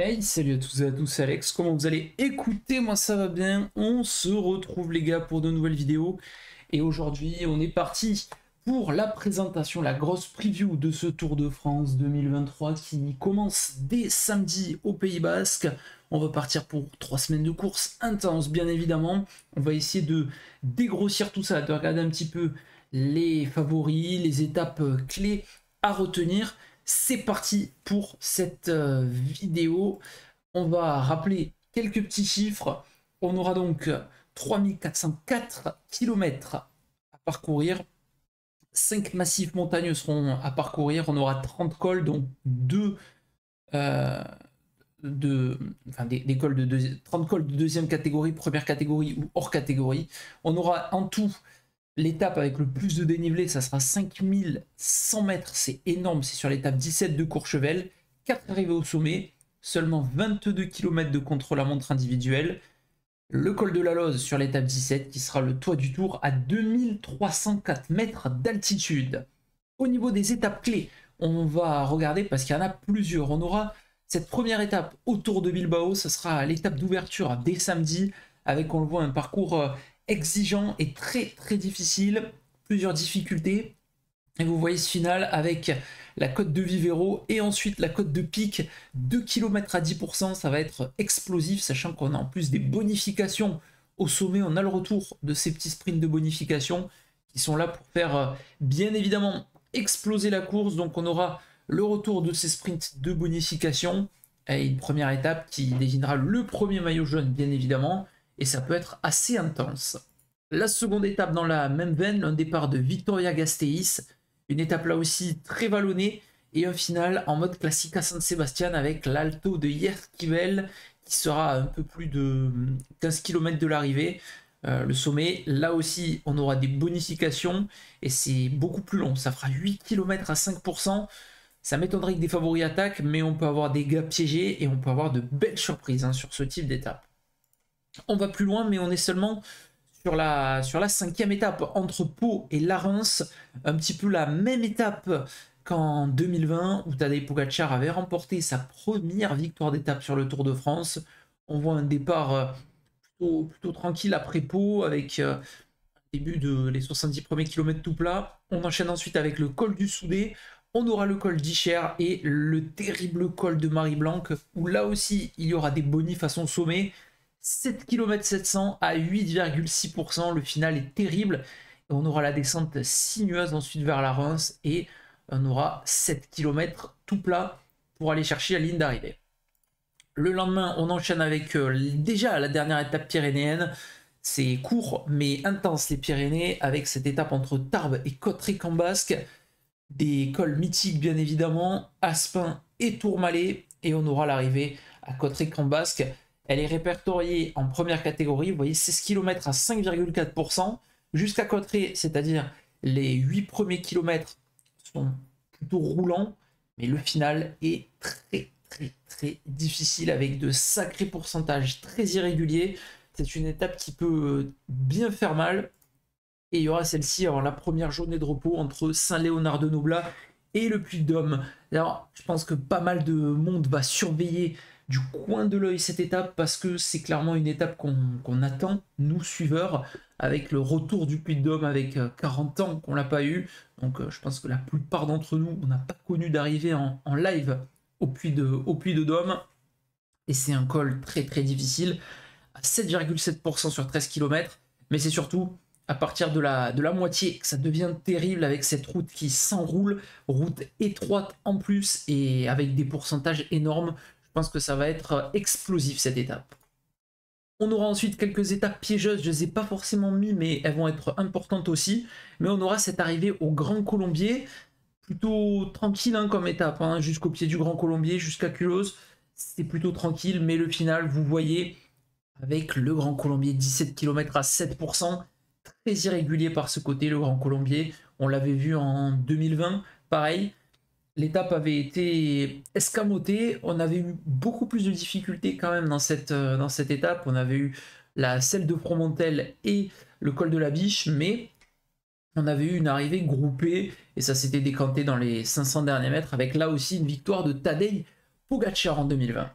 Hey, salut à tous et à tous, c'est Alex, comment vous allez? Écoutez, moi ça va bien, on se retrouve les gars pour de nouvelles vidéos et aujourd'hui on est parti pour la présentation, la grosse preview de ce Tour de France 2023 qui commence dès samedi au Pays Basque. On va partir pour 3 semaines de course intense bien évidemment, on va essayer de dégrossir tout ça, de regarder un petit peu les favoris, les étapes clés à retenir. C'est parti pour cette vidéo. On va rappeler quelques petits chiffres. On aura donc 3404 km à parcourir. 5 massifs montagneux seront à parcourir. On aura 30 cols, dont 2 des cols de 30 cols de deuxième catégorie, première catégorie ou hors catégorie. On aura en tout l'étape avec le plus de dénivelé, ça sera 5100 mètres, c'est énorme, c'est sur l'étape 17 de Courchevel, 4 arrivées au sommet, seulement 22 km de contre-la-montre individuelle, le col de la Loze sur l'étape 17 qui sera le toit du Tour à 2304 mètres d'altitude. Au niveau des étapes clés, on va regarder parce qu'il y en a plusieurs. On aura cette première étape autour de Bilbao, ce sera l'étape d'ouverture dès samedi avec, on le voit, un parcours exigeant et très difficile, plusieurs difficultés. Et vous voyez ce final avec la côte de Vivero et ensuite la côte de Pic, 2 km à 10%, ça va être explosif, sachant qu'on a en plus des bonifications au sommet, on a le retour de ces petits sprints de bonification qui sont là pour faire bien évidemment exploser la course. Donc on aura le retour de ces sprints de bonification et une première étape qui désignera le premier maillot jaune bien évidemment, et ça peut être assez intense. La seconde étape dans la même veine, un départ de Vitoria-Gasteiz, une étape là aussi très vallonnée, et un final en mode classique à San Sebastian avec l'Alto de Yerquivel qui sera un peu plus de 15 km de l'arrivée. Le sommet, là aussi on aura des bonifications et c'est beaucoup plus long, ça fera 8 km à 5%. Ça m'étonnerait que des favoris attaquent, mais on peut avoir des gars piégés et on peut avoir de belles surprises sur ce type d'étape. On va plus loin, mais on est seulement sur la 5e étape entre Pau et Larens, un petit peu la même étape qu'en 2020 où Tadej Pogacar avait remporté sa première victoire d'étape sur le Tour de France. On voit un départ plutôt tranquille après Pau avec début de les 70 premiers kilomètres tout plat. On enchaîne ensuite avec le col du Soudé. On aura le col d'Icher et le terrible col de Marie-Blanc où là aussi il y aura des bonifs à son sommet. 7 km 700 à 8,6%, le final est terrible. Et on aura la descente sinueuse ensuite vers la Reims et on aura 7 km tout plat pour aller chercher la ligne d'arrivée. Le lendemain, on enchaîne avec déjà la dernière étape pyrénéenne. C'est court mais intense les Pyrénées avec cette étape entre Tarbes et Cauterets-en-Basque. Des cols mythiques bien évidemment, Aspin et Tourmalet, et on aura l'arrivée à Cauterets-en-Basque. Elle est répertoriée en première catégorie, vous voyez 16 km à 5,4%, jusqu'à Cauterets, c'est-à-dire les 8 premiers kilomètres sont plutôt roulants, mais le final est très difficile avec de sacrés pourcentages très irréguliers. C'est une étape qui peut bien faire mal. Et il y aura celle-ci avant la première journée de repos entre Saint-Léonard-de-Noblat et le Puy-de-Dôme. Alors, je pense que pas mal de monde va surveiller du coin de l'œil cette étape parce que c'est clairement une étape qu'on attend, nous suiveurs, avec le retour du Puy-de-Dôme avec 40 ans qu'on l'a pas eu. Donc je pense que la plupart d'entre nous, on n'a pas connu d'arriver en live au Puy-de-Dôme. Et c'est un col très difficile, à 7,7% sur 13 km, mais c'est surtout à partir de la moitié que ça devient terrible avec cette route qui s'enroule, route étroite en plus et avec des pourcentages énormes. Je pense que ça va être explosif cette étape. On aura ensuite quelques étapes piégeuses, je ne les ai pas forcément mis mais elles vont être importantes aussi. Mais on aura cette arrivée au Grand Colombier, plutôt tranquille comme étape, jusqu'au pied du Grand Colombier, jusqu'à Culose. C'est plutôt tranquille, mais le final, vous voyez, avec le Grand Colombier, 17 km à 7%, très irrégulier par ce côté, le Grand Colombier. On l'avait vu en 2020, pareil. L'étape avait été escamotée. On avait eu beaucoup plus de difficultés quand même dans cette étape. On avait eu la selle de Fromentel et le col de la Biche, mais on avait eu une arrivée groupée et ça s'était décanté dans les 500 derniers mètres avec là aussi une victoire de Tadej Pogacar en 2020.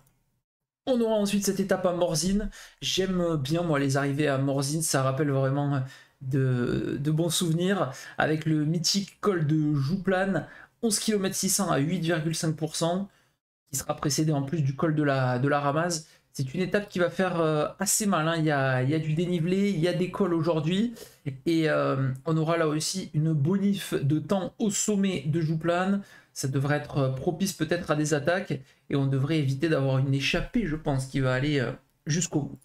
On aura ensuite cette étape à Morzine. J'aime bien, moi, les arrivées à Morzine. Ça rappelle vraiment de bons souvenirs. Avec le mythique col de Jouplan, 11 km 600 à 8,5%, qui sera précédé en plus du col de la Ramaz. C'est une étape qui va faire assez mal, hein. Il y a du dénivelé, il y a des cols aujourd'hui. Et on aura là aussi une bonif de temps au sommet de Jouplan. Ça devrait être propice peut-être à des attaques. Et on devrait éviter d'avoir une échappée, je pense, qui va aller jusqu'au bout.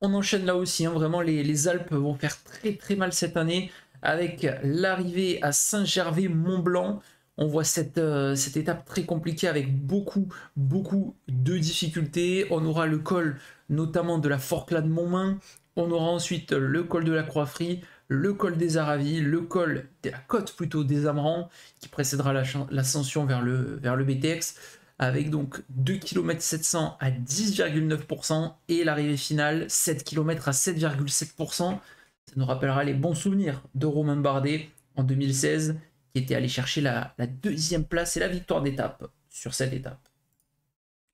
On enchaîne là aussi, hein, vraiment les Alpes vont faire très très mal cette année. Avec l'arrivée à Saint-Gervais-Mont-Blanc. On voit cette étape très compliquée avec beaucoup de difficultés. On aura le col notamment de la Forclaz de Montmain. On aura ensuite le col de la Croix-Frie, le col des Aravis, le col de la côte plutôt des Amrans, qui précédera l'ascension vers le BTX, avec donc 2 km 700 à 10,9% et l'arrivée finale 7 km à 7,7%. Ça nous rappellera les bons souvenirs de Romain Bardet en 2016, qui était allé chercher la deuxième place et la victoire d'étape sur cette étape.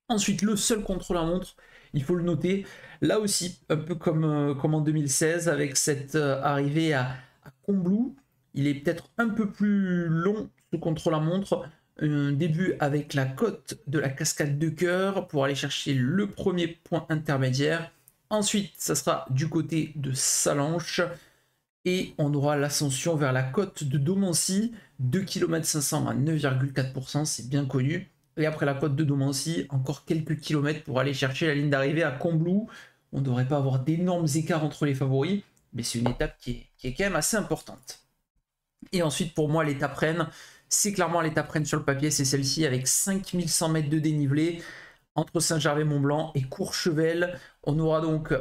Ensuite, le seul contre-la-montre, il faut le noter, là aussi, un peu comme en 2016, avec cette arrivée à Combloux. Il est peut-être un peu plus long, ce contre-la-montre. Un début avec la côte de la cascade de Cœur pour aller chercher le premier point intermédiaire. Ensuite, ça sera du côté de Salanches. Et on aura l'ascension vers la côte de Domancy, 2 km 500 à 9,4%, c'est bien connu. Et après la côte de Domancy, encore quelques kilomètres pour aller chercher la ligne d'arrivée à Combloux. On ne devrait pas avoir d'énormes écarts entre les favoris, mais c'est une étape qui est quand même assez importante. Et ensuite, pour moi, l'étape reine, c'est clairement l'étape reine sur le papier, c'est celle-ci avec 5100 mètres de dénivelé entre Saint-Gervais-Mont-Blanc et Courchevel. On aura donc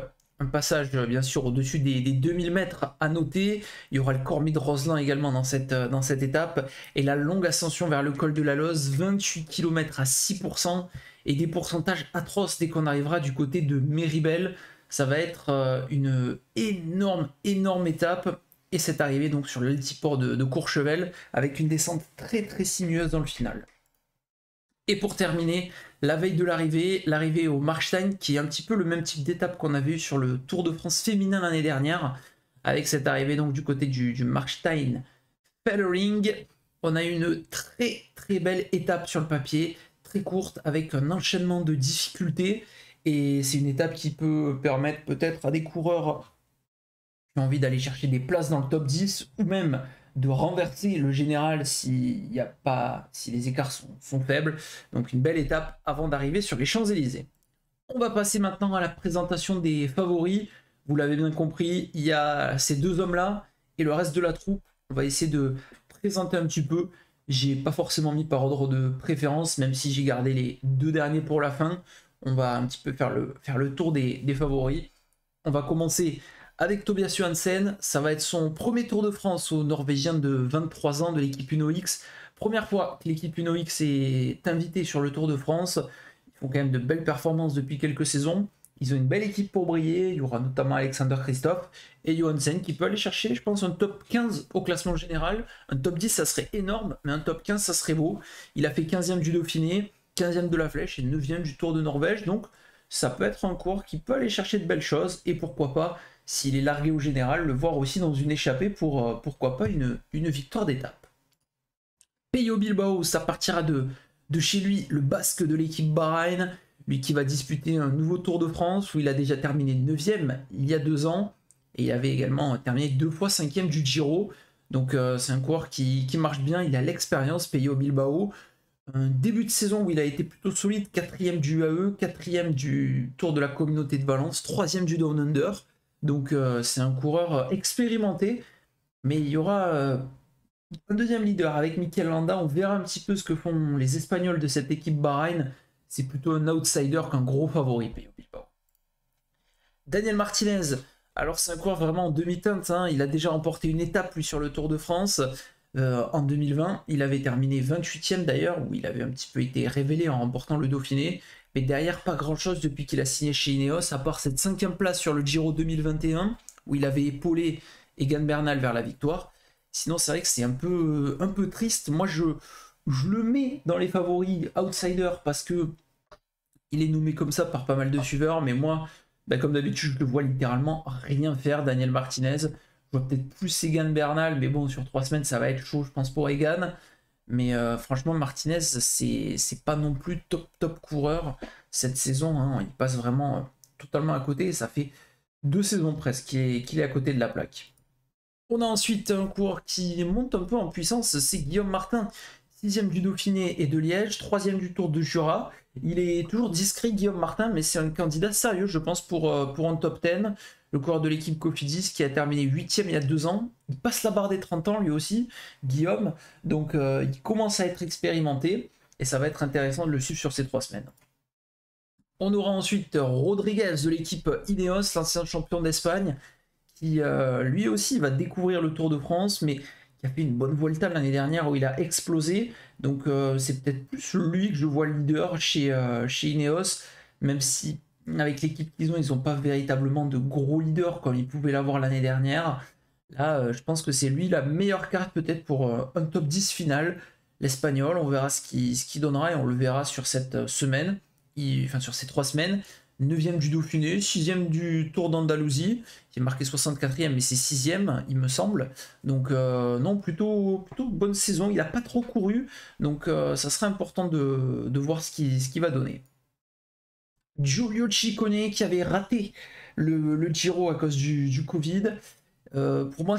un passage bien sûr au-dessus des 2000 mètres à noter. Il y aura le Cormid Roselin également dans cette étape. Et la longue ascension vers le col de la Loze, 28 km à 6%. Et des pourcentages atroces dès qu'on arrivera du côté de Méribel. Ça va être une énorme étape. Et cette arrivée donc sur l'altiport de Courchevel avec une descente très sinueuse dans le final. Et pour terminer, la veille de l'arrivée au Markstein, qui est un petit peu le même type d'étape qu'on avait eu sur le Tour de France féminin l'année dernière, avec cette arrivée donc du côté du Markstein Fellering. On a une très belle étape sur le papier, très courte, avec un enchaînement de difficultés, et c'est une étape qui peut permettre peut-être à des coureurs qui ont envie d'aller chercher des places dans le top 10, ou même de renverser le général si les écarts sont faibles. Donc une belle étape avant d'arriver sur les Champs-Élysées. On va passer maintenant à la présentation des favoris. Vous l'avez bien compris, il y a ces deux hommes-là et le reste de la troupe. On va essayer de présenter un petit peu. J'ai pas forcément mis par ordre de préférence, même si j'ai gardé les deux derniers pour la fin. On va un petit peu faire le tour des favoris. On va commencer avec Tobias Johansen. Ça va être son premier Tour de France au Norvégien de 23 ans de l'équipe Uno X. Première fois que l'équipe Uno X est invitée sur le Tour de France. Ils font quand même de belles performances depuis quelques saisons. Ils ont une belle équipe pour briller. Il y aura notamment Alexander Christophe et Johansen qui peut aller chercher, je pense, un top 15 au classement général. Un top 10, ça serait énorme, mais un top 15, ça serait beau. Il a fait 15e du Dauphiné, 15e de la Flèche et 9e du Tour de Norvège. Donc, ça peut être un cours qui peut aller chercher de belles choses. Et pourquoi pas, s'il est largué au général, le voir aussi dans une échappée pour, pourquoi pas, une victoire d'étape. Peyo Bilbao, ça partira de chez lui, le basque de l'équipe Bahreïn, lui qui va disputer un nouveau Tour de France, où il a déjà terminé 9e il y a 2 ans, et il avait également terminé 2 fois 5e du Giro, donc c'est un coureur qui marche bien, il a l'expérience, Peyo Bilbao. Un début de saison où il a été plutôt solide, 4e du UAE, 4e du Tour de la Communauté de Valence, 3e du Down Under. Donc c'est un coureur expérimenté, mais il y aura un deuxième leader avec Mikel Landa. On verra un petit peu ce que font les Espagnols de cette équipe Bahreïn. C'est plutôt un outsider qu'un gros favori. Daniel Martinez, alors c'est un coureur vraiment en demi-teinte, hein. Il a déjà remporté une étape lui sur le Tour de France en 2020. Il avait terminé 28e d'ailleurs, où il avait un petit peu été révélé en remportant le Dauphiné. Mais derrière, pas grand-chose depuis qu'il a signé chez Ineos, à part cette 5e place sur le Giro 2021, où il avait épaulé Egan Bernal vers la victoire. Sinon, c'est vrai que c'est un peu triste. Moi, je le mets dans les favoris outsiders parce que il est nommé comme ça par pas mal de suiveurs, mais moi, bah, comme d'habitude, je le vois littéralement rien faire, Daniel Martinez. Je vois peut-être plus Egan Bernal, mais bon, sur 3 semaines, ça va être chaud, je pense, pour Egan. Mais franchement, Martinez, c'est pas non plus top coureur cette saison, hein. Il passe vraiment totalement à côté, et ça fait 2 saisons presque qu'il est à côté de la plaque. On a ensuite un coureur qui monte un peu en puissance, c'est Guillaume Martin, 6e du Dauphiné et de Liège, 3e du Tour de Jura. Il est toujours discret, Guillaume Martin, mais c'est un candidat sérieux, je pense, pour un top 10. Le coureur de l'équipe Cofidis qui a terminé 8e il y a 2 ans. Il passe la barre des 30 ans, lui aussi, Guillaume. Donc il commence à être expérimenté et ça va être intéressant de le suivre sur ces 3 semaines. On aura ensuite Rodriguez de l'équipe Ineos, l'ancien champion d'Espagne, qui lui aussi va découvrir le Tour de France, mais qui a fait une bonne Vuelta l'année dernière où il a explosé. Donc c'est peut-être plus lui que je vois leader chez Ineos, même si avec l'équipe qu'ils ont, ils n'ont pas véritablement de gros leaders comme ils pouvaient l'avoir l'année dernière. Là, je pense que c'est lui la meilleure carte peut-être pour un top 10 final. L'Espagnol, on verra ce qui donnera et on le verra sur cette semaine, enfin sur ces 3 semaines. 9e du Dauphiné, 6e du Tour d'Andalousie, qui est marqué 64e, mais c'est 6e, il me semble. Donc, non, plutôt bonne saison. Il n'a pas trop couru, donc ça serait important de voir ce qui va donner. Giulio Ciccone, qui avait raté le Giro à cause du Covid. Pour moi,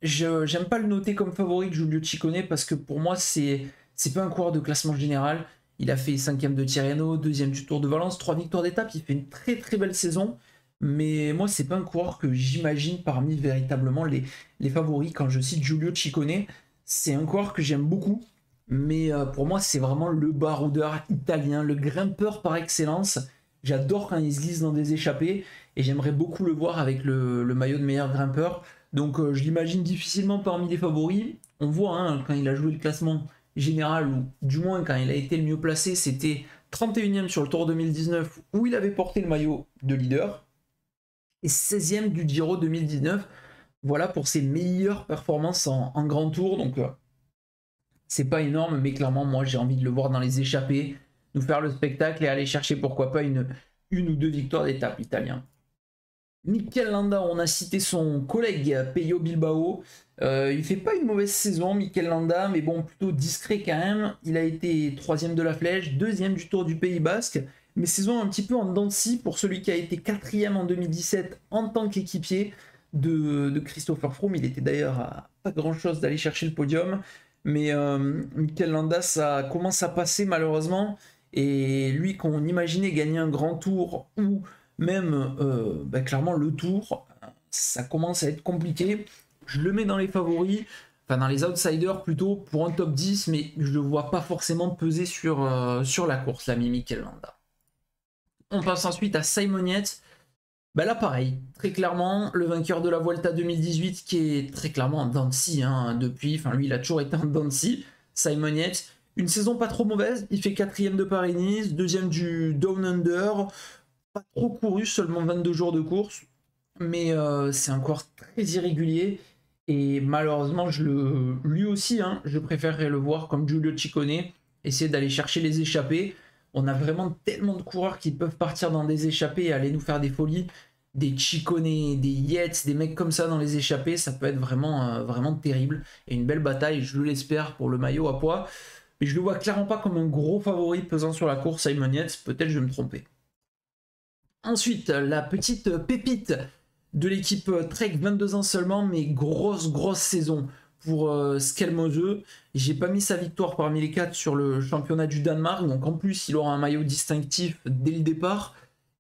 j'aime pas le noter comme favori de Giulio Ciccone, parce que pour moi, c'est pas un coureur de classement général. Il a fait 5e de Tirreno, 2e du Tour de Valence, 3 victoires d'étape. Il fait une très très belle saison. Mais moi, c'est pas un coureur que j'imagine parmi véritablement les favoris. Quand je cite Giulio Ciccone, c'est un coureur que j'aime beaucoup. Mais pour moi, c'est vraiment le baroudeur italien, le grimpeur par excellence. J'adore quand il se glisse dans des échappées. Et j'aimerais beaucoup le voir avec le maillot de meilleur grimpeur. Donc je l'imagine difficilement parmi les favoris. On voit hein, quand il a joué le classement général, ou du moins quand il a été le mieux placé, c'était 31e sur le Tour 2019 où il avait porté le maillot de leader et 16e du Giro 2019. Voilà pour ses meilleures performances en grand tour. Donc c'est pas énorme, mais clairement moi j'ai envie de le voir dans les échappées, nous faire le spectacle et aller chercher pourquoi pas une ou 2 victoires d'étape italien. Mikel Landa, on a cité son collègue Peyo Bilbao. Il fait pas une mauvaise saison, Mikel Landa, mais bon, plutôt discret quand même. Il a été 3e de la Flèche, 2e du Tour du Pays Basque, mais saison un petit peu en dents de scie pour celui qui a été 4e en 2017 en tant qu'équipier de Christopher Froome. Il était d'ailleurs à pas grand chose d'aller chercher le podium, mais Mikel Landa, ça commence à passer malheureusement. Et lui, qu'on imaginait gagner un grand tour ou même clairement le tour, ça commence à être compliqué. Je le mets dans les favoris, enfin dans les outsiders plutôt, pour un top 10, mais je ne le vois pas forcément peser sur la course, l'ami Mikel Landa. On passe ensuite à Simon Yates. Là pareil, très clairement, le vainqueur de la Vuelta 2018 qui est très clairement en dents de scie, hein, depuis, enfin lui il a toujours été en dents de scie, Simon Yates. Une saison pas trop mauvaise, il fait 4e de Paris-Nice, 2e du Down Under, pas trop couru, seulement 22 jours de course, mais c'est encore très irrégulier. Et malheureusement, lui aussi, hein, je préférerais le voir comme Giulio Ciccone, essayer d'aller chercher les échappées. On a vraiment tellement de coureurs qui peuvent partir dans des échappées et aller nous faire des folies. Des Ciccone, des Yates, des mecs comme ça dans les échappées, ça peut être vraiment, vraiment terrible. Et une belle bataille, je l'espère, pour le maillot à poids. Mais je le vois clairement pas comme un gros favori pesant sur la course, Simon Yates. Peut-être je vais me tromper. Ensuite, la petite pépite de l'équipe Trek, 22 ans seulement, mais grosse saison pour Skelmose. J'ai pas mis sa victoire parmi les 4 sur le championnat du Danemark, donc en plus il aura un maillot distinctif dès le départ.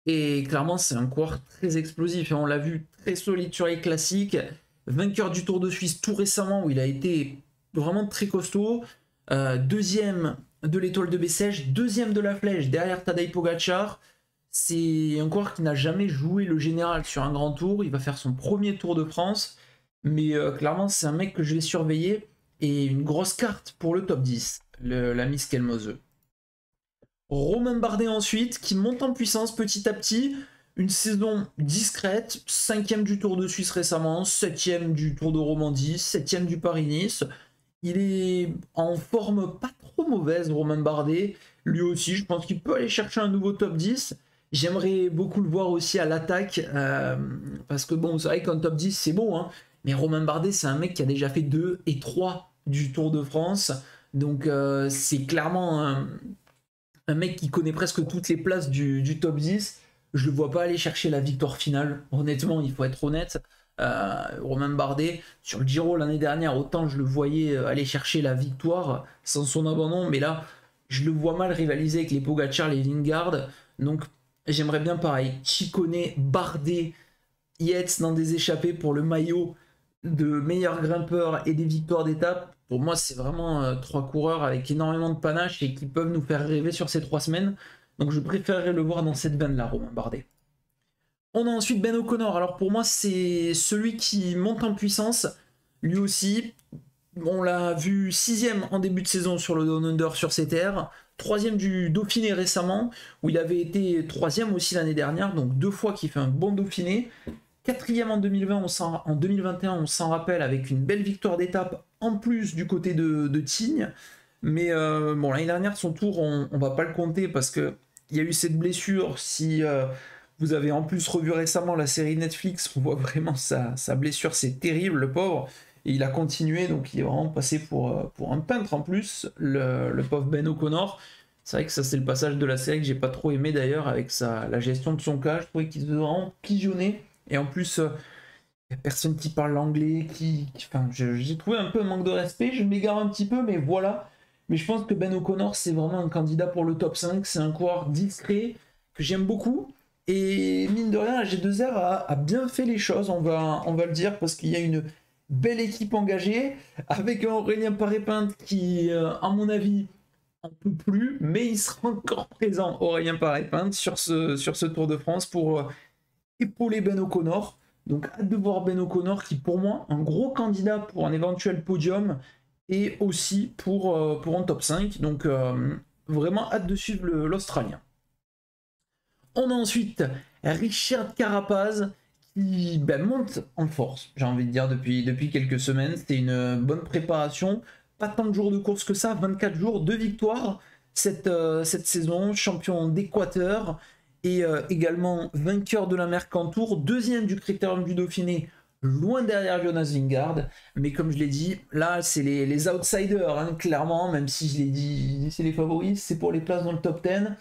Et clairement, c'est un coureur très explosif. Et on l'a vu très solide sur les classiques. Vainqueur du Tour de Suisse tout récemment, où il a été vraiment très costaud. 2e de l'Étoile de Bessèges, 2e de la Flèche derrière Tadej Pogacar. C'est un coureur qui n'a jamais joué le général sur un grand tour. Il va faire son premier Tour de France. Mais clairement, c'est un mec que je vais surveiller. Et une grosse carte pour le top 10, l'ami Skelmose. Romain Bardet ensuite, qui monte en puissance petit à petit. Une saison discrète, 5e du Tour de Suisse récemment, 7e du Tour de Romandie, 7e du Paris-Nice. Il est en forme pas trop mauvaise, Romain Bardet. Lui aussi, je pense qu'il peut aller chercher un nouveau top 10. J'aimerais beaucoup le voir aussi à l'attaque, parce que bon, c'est vrai qu'un top 10, c'est bon, hein, mais Romain Bardet, c'est un mec qui a déjà fait 2 et 3 du Tour de France. Donc c'est clairement un mec qui connaît presque toutes les places du top 10. Je le vois pas aller chercher la victoire finale. Honnêtement, il faut être honnête. Romain Bardet, sur le Giro l'année dernière, autant je le voyais aller chercher la victoire sans son abandon, mais là, je le vois mal rivaliser avec les Pogacar, les Vingegaard. Donc, j'aimerais bien pareil. Chicone, Bardet, Yates dans des échappées pour le maillot de meilleur grimpeur et des victoires d'étape. Pour moi, c'est vraiment 3 coureurs avec énormément de panache et qui peuvent nous faire rêver sur ces 3 semaines. Donc, je préférerais le voir dans cette veine-là, Romain Bardet. On a ensuite Ben O'Connor. Alors pour moi, c'est celui qui monte en puissance. Lui aussi, on l'a vu 6ème en début de saison sur le Down Under sur ses terres. 3ème du Dauphiné récemment, où il avait été 3ème aussi l'année dernière. Donc 2 fois qu'il fait un bon Dauphiné. 4ème en 2020, en 2021, on s'en rappelle, avec une belle victoire d'étape en plus du côté de Tignes. Mais bon, l'année dernière, son tour, on va pas le compter parce qu'il y a eu cette blessure. Si vous avez en plus revu récemment la série Netflix, on voit vraiment sa blessure, c'est terrible, le pauvre. Et il a continué, donc il est vraiment passé pour un peintre en plus, le pauvre Ben O'Connor. C'est vrai que ça, c'est le passage de la série que j'ai pas trop aimé d'ailleurs, avec la gestion de son cas. Je trouvais qu'il se faisait vraiment pigeonner. Et en plus, il n'y a personne qui parle l'anglais. Enfin, j'ai trouvé un peu un manque de respect. Je m'égare un petit peu, mais voilà. Mais je pense que Ben O'Connor, c'est vraiment un candidat pour le top 5. C'est un coureur discret que j'aime beaucoup. Et mine de rien, la G2R a bien fait les choses, on va le dire, parce qu'il y a une belle équipe engagée, avec un Aurélien Paré-Pinte qui, à mon avis, en peut plus, mais il sera encore présent, Aurélien Paré-Pinte, sur ce Tour de France pour épauler Ben O'Connor. Donc hâte de voir Ben O'Connor, qui pour moi, un gros candidat pour un éventuel podium, et aussi pour un top 5. Donc vraiment hâte de suivre l'Australien. On a ensuite Richard Carapaz qui monte en force, j'ai envie de dire, depuis quelques semaines. C'était une bonne préparation. Pas tant de jours de course que ça, 24 jours, 2 victoires cette saison, champion d'Équateur et également vainqueur de la Mercantour, 2e du Critérium du Dauphiné, loin derrière Jonas Vingegaard. Mais comme je l'ai dit, là, c'est les outsiders, hein, clairement, même si je l'ai dit, c'est les favoris, c'est pour les places dans le top 10.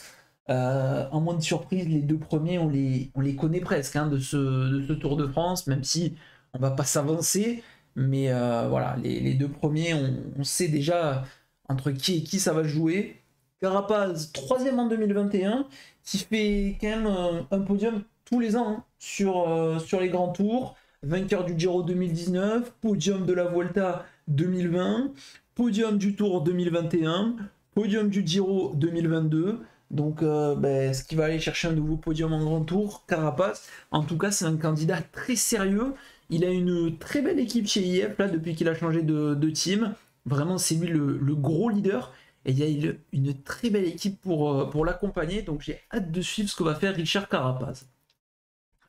En moins de surprise, les 2 premiers, on les connaît presque, hein, de ce Tour de France, même si on va pas s'avancer. Mais voilà, les 2 premiers, on sait déjà entre qui et qui ça va jouer. Carapaz, 3ème en 2021, qui fait quand même un podium tous les ans, hein, sur les grands tours. Vainqueur du Giro 2019, podium de la Vuelta 2020, podium du Tour 2021, podium du Giro 2022. Donc, ce qui va aller chercher un nouveau podium en grand tour, Carapaz, en tout cas, c'est un candidat très sérieux. Il a une très belle équipe chez IF, là, depuis qu'il a changé de team. Vraiment, c'est lui le gros leader. Et il y a une très belle équipe pour l'accompagner. Donc, j'ai hâte de suivre ce que va faire Richard Carapaz.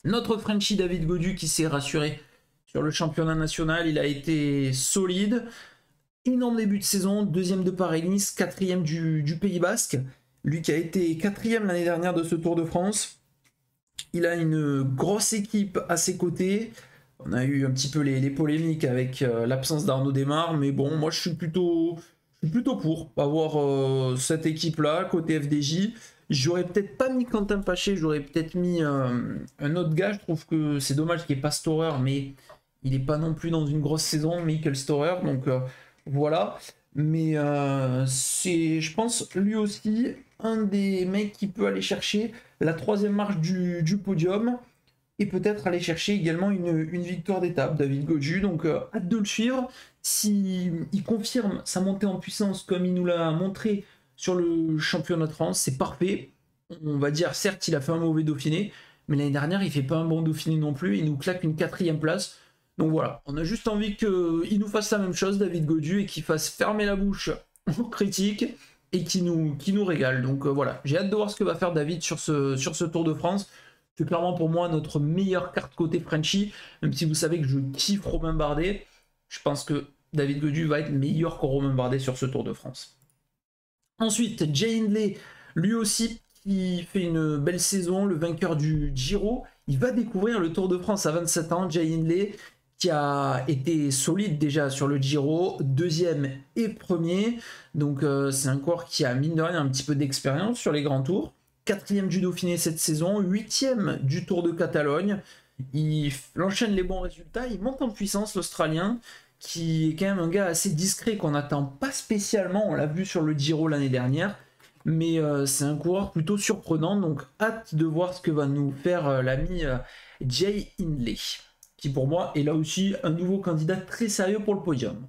Notre Frenchie David Gaudu qui s'est rassuré sur le championnat national. Il a été solide. Énorme début de saison. 2e de Paris-Nice, 4e du Pays Basque. Lui qui a été 4e l'année dernière de ce Tour de France. Il a une grosse équipe à ses côtés. On a eu un petit peu les polémiques avec l'absence d'Arnaud Démare. Mais bon, moi je suis plutôt pour avoir cette équipe-là, côté FDJ. J'aurais peut-être pas mis Quentin Paché, j'aurais peut-être mis un autre gars. Je trouve que c'est dommage qu'il n'y ait pas Storer, mais il n'est pas non plus dans une grosse saison, Michael Storer. Donc voilà. Mais c'est, je pense, lui aussi, un des mecs qui peut aller chercher la 3e marche du podium et peut-être aller chercher également une victoire d'étape, David Gaudu. Donc hâte de le suivre. S'il confirme sa montée en puissance comme il nous l'a montré sur le championnat de France, c'est parfait. On va dire, certes, il a fait un mauvais Dauphiné, mais l'année dernière, il fait pas un bon Dauphiné non plus. Il nous claque une 4e place. Donc voilà, on a juste envie qu'il nous fasse la même chose, David Gaudu, et qu'il fasse fermer la bouche aux critiques et qui nous régale. Donc voilà, j'ai hâte de voir ce que va faire David sur ce Tour de France. C'est clairement pour moi notre meilleure carte côté Frenchie, même si vous savez que je kiffe Romain Bardet. Je pense qu'il David Gaudu va être meilleur que Romain Bardet sur ce Tour de France. Ensuite, Jay Hindley, lui aussi, qui fait une belle saison, le vainqueur du Giro. Il va découvrir le Tour de France à 27 ans, Jay Hindley, qui a été solide déjà sur le Giro, deuxième et premier. Donc c'est un coureur qui a mine de rien un petit peu d'expérience sur les grands tours. Quatrième du Dauphiné cette saison, huitième du Tour de Catalogne. Il enchaîne les bons résultats, il monte en puissance l'Australien, qui est quand même un gars assez discret qu'on n'attend pas spécialement. On l'a vu sur le Giro l'année dernière. Mais c'est un coureur plutôt surprenant, donc hâte de voir ce que va nous faire l'ami Jay Hindley, qui pour moi est là aussi un nouveau candidat très sérieux pour le podium.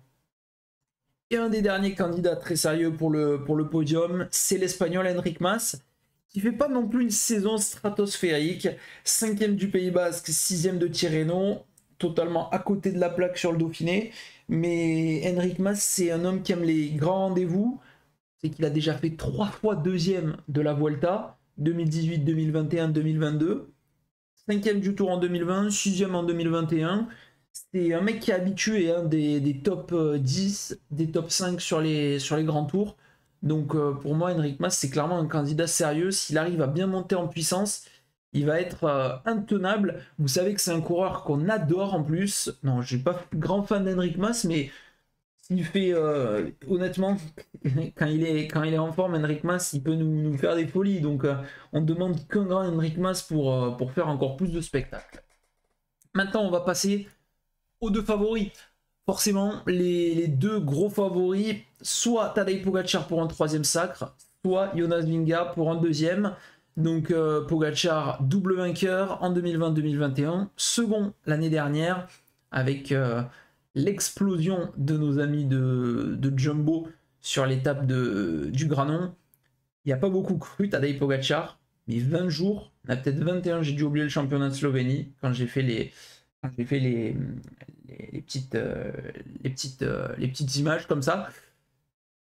Et un des derniers candidats très sérieux pour le podium, c'est l'Espagnol Enric Mas, qui fait pas non plus une saison stratosphérique, 5e du Pays Basque, 6e de Tirreno, totalement à côté de la plaque sur le Dauphiné, mais Enric Mas, c'est un homme qui aime les grands rendez-vous. C'est qu'il a déjà fait 3 fois deuxième de la Vuelta, 2018, 2021, 2022, 5e du Tour en 2020, 6e en 2021. C'est un mec qui est habitué des top 10, des top 5 sur les grands tours. Donc pour moi, Enric Mas, c'est clairement un candidat sérieux. S'il arrive à bien monter en puissance, il va être intenable. Vous savez que c'est un coureur qu'on adore en plus. Non, je ne suis pas grand fan d'Enric Mas, mais il fait honnêtement, quand il est en forme, Enric Mas, il peut nous faire des folies. Donc on ne demande qu'un grand Enric Mas pour faire encore plus de spectacles. Maintenant, on va passer aux deux favoris. Forcément, les deux gros favoris, soit Tadej Pogačar pour un troisième sacre, soit Jonas Vingegaard pour un deuxième. Donc Pogačar, double vainqueur en 2020-2021, second l'année dernière, avec l'explosion de nos amis de Jumbo sur l'étape du Granon. Il n'y a pas beaucoup cru Tadej Pogačar, mais 20 jours, on a peut-être 21, j'ai dû oublier le championnat de Slovénie quand j'ai fait les petites images comme ça.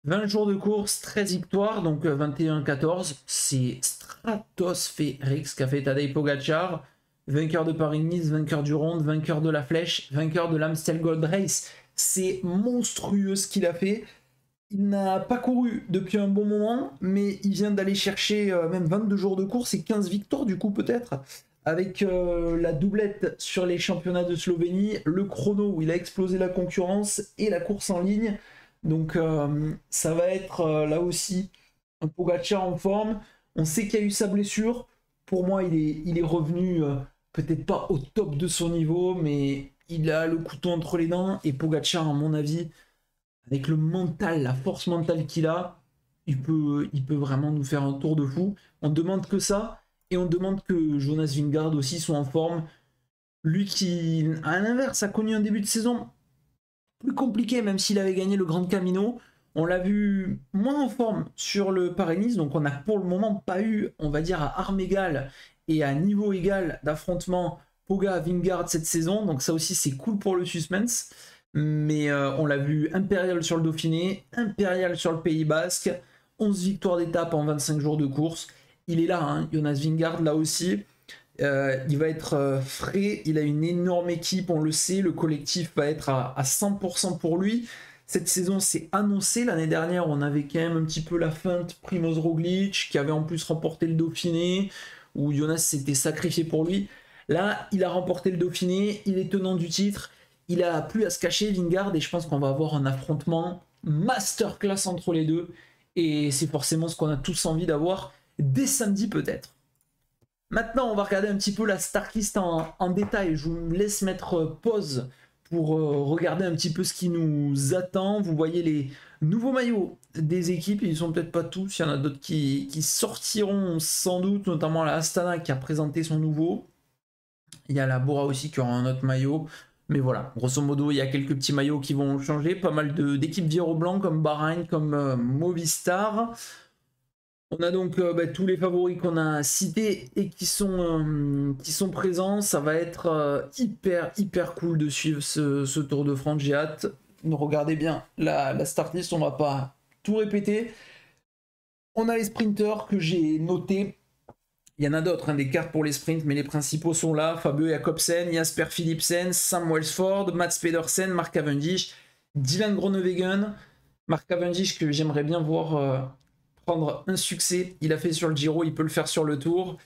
20 jours de course, 13 victoires, donc 21-14, c'est stratosphérique ce qu'a fait Tadej Pogačar. Vainqueur de Paris-Nice, vainqueur du Ronde, vainqueur de la Flèche, vainqueur de l'Amstel Gold Race. C'est monstrueux ce qu'il a fait. Il n'a pas couru depuis un bon moment, mais il vient d'aller chercher même 22 jours de course et 15 victoires du coup peut-être, avec la doublette sur les championnats de Slovénie, le chrono où il a explosé la concurrence et la course en ligne. Donc ça va être là aussi un Pogačar en forme. On sait qu'il y a eu sa blessure. Pour moi, il est revenu peut-être pas au top de son niveau, mais il a le couteau entre les dents. Et Pogačar, à mon avis, avec le mental, la force mentale qu'il a, il peut vraiment nous faire un tour de fou. On demande que ça. Et on demande que Jonas Vingegaard aussi soit en forme. Lui qui, à l'inverse, a connu un début de saison plus compliqué, même s'il avait gagné le Grand Camino. On l'a vu moins en forme sur le Paris-Nice, donc on n'a pour le moment pas eu, on va dire, à armes égales et à niveau égal d'affrontement Poga-Vingegaard cette saison. Donc ça aussi, c'est cool pour le suspense. Mais on l'a vu impérial sur le Dauphiné, impérial sur le Pays Basque, 11 victoires d'étape en 25 jours de course. Il est là, hein, Jonas Vingegaard, là aussi. Il va être frais, il a une énorme équipe, on le sait, le collectif va être à 100% pour lui. Cette saison, c'est annoncé. L'année dernière, on avait quand même un petit peu la feinte Primoz Roglic, qui avait en plus remporté le Dauphiné, où Jonas s'était sacrifié pour lui. Là, il a remporté le Dauphiné, il est tenant du titre, il a plus à se cacher, Vingegaard, et je pense qu'on va avoir un affrontement masterclass entre les deux. Et c'est forcément ce qu'on a tous envie d'avoir dès samedi peut-être. Maintenant, on va regarder un petit peu la Startlist en détail. Je vous laisse mettre pause pour regarder un petit peu ce qui nous attend. Vous voyez les nouveaux maillots des équipes. Ils ne sont peut-être pas tous. Il y en a d'autres qui sortiront sans doute, notamment la Astana qui a présenté son nouveau. Il y a la Bora aussi qui aura un autre maillot. Mais voilà, grosso modo, il y a quelques petits maillots qui vont changer. Pas mal d'équipes Viro Blanc comme Bahreïn, comme Movistar. On a donc tous les favoris qu'on a cités et qui sont présents. Ça va être hyper cool de suivre ce Tour de France. J'ai hâte. Regardez bien la start list, on va pas tout répéter. On a les sprinters que j'ai notés. Il y en a d'autres, hein, des cartes pour les sprints, mais les principaux sont là. Fabio Jakobsen, Jasper Philipsen, Sam Welsford, Mats Pedersen, Mark Cavendish Dylan Groenewegen, Mark Cavendish que j'aimerais bien voir prendre un succès. Il a fait sur le Giro, il peut le faire sur le Tour.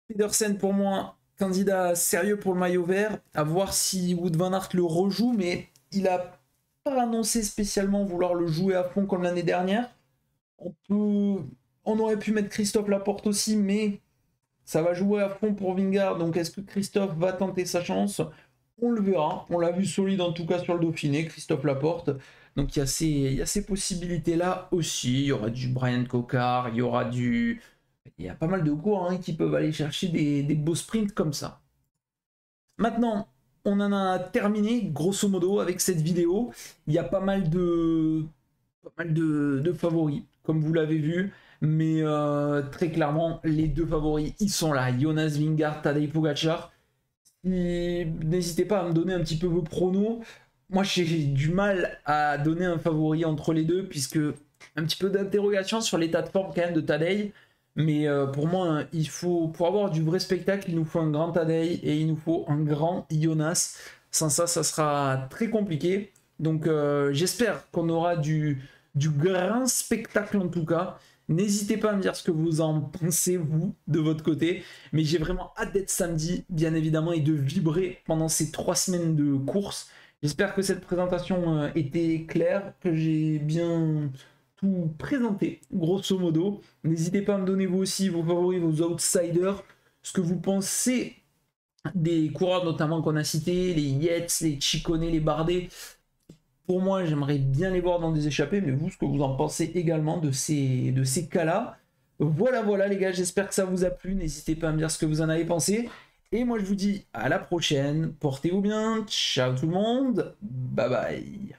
Pedersen pour moi, candidat sérieux pour le maillot vert. À voir si Wout van Aert le rejoue, mais il a pas annoncé spécialement vouloir le jouer à fond comme l'année dernière. On aurait pu mettre Christophe Laporte aussi, mais ça va jouer à fond pour Vingegaard. Donc est-ce que Christophe va tenter sa chance? On le verra. On l'a vu solide en tout cas sur le Dauphiné, Christophe Laporte. Donc il y a ces possibilités-là aussi. Il y aura du Brian Cocard, il y aura du... Il y a pas mal de coureurs qui peuvent aller chercher des beaux sprints comme ça. Maintenant, on en a terminé, grosso modo, avec cette vidéo. Il y a pas mal de favoris, comme vous l'avez vu. Mais très clairement, les deux favoris, ils sont là. Jonas Vingegaard, Tadej Pogacar. N'hésitez pas à me donner un petit peu vos pronos. Moi, j'ai du mal à donner un favori entre les deux, puisque un petit peu d'interrogation sur l'état de forme quand même de Tadej. Mais pour moi, pour avoir du vrai spectacle, il nous faut un grand Tadej et il nous faut un grand Jonas. Sans ça, ça sera très compliqué. Donc j'espère qu'on aura du grand spectacle en tout cas. N'hésitez pas à me dire ce que vous en pensez, vous, de votre côté. Mais j'ai vraiment hâte d'être samedi, bien évidemment, et de vibrer pendant ces 3 semaines de course. J'espère que cette présentation était claire, que j'ai bien tout présenté, grosso modo. N'hésitez pas à me donner vous aussi vos favoris, vos outsiders, ce que vous pensez des coureurs notamment qu'on a cités, les Yates, les Ciccone, les Bardet. Pour moi, j'aimerais bien les voir dans des échappées, mais vous, ce que vous en pensez également de ces cas-là. Voilà les gars, j'espère que ça vous a plu. N'hésitez pas à me dire ce que vous en avez pensé. Et moi, je vous dis à la prochaine. Portez-vous bien. Ciao tout le monde. Bye bye.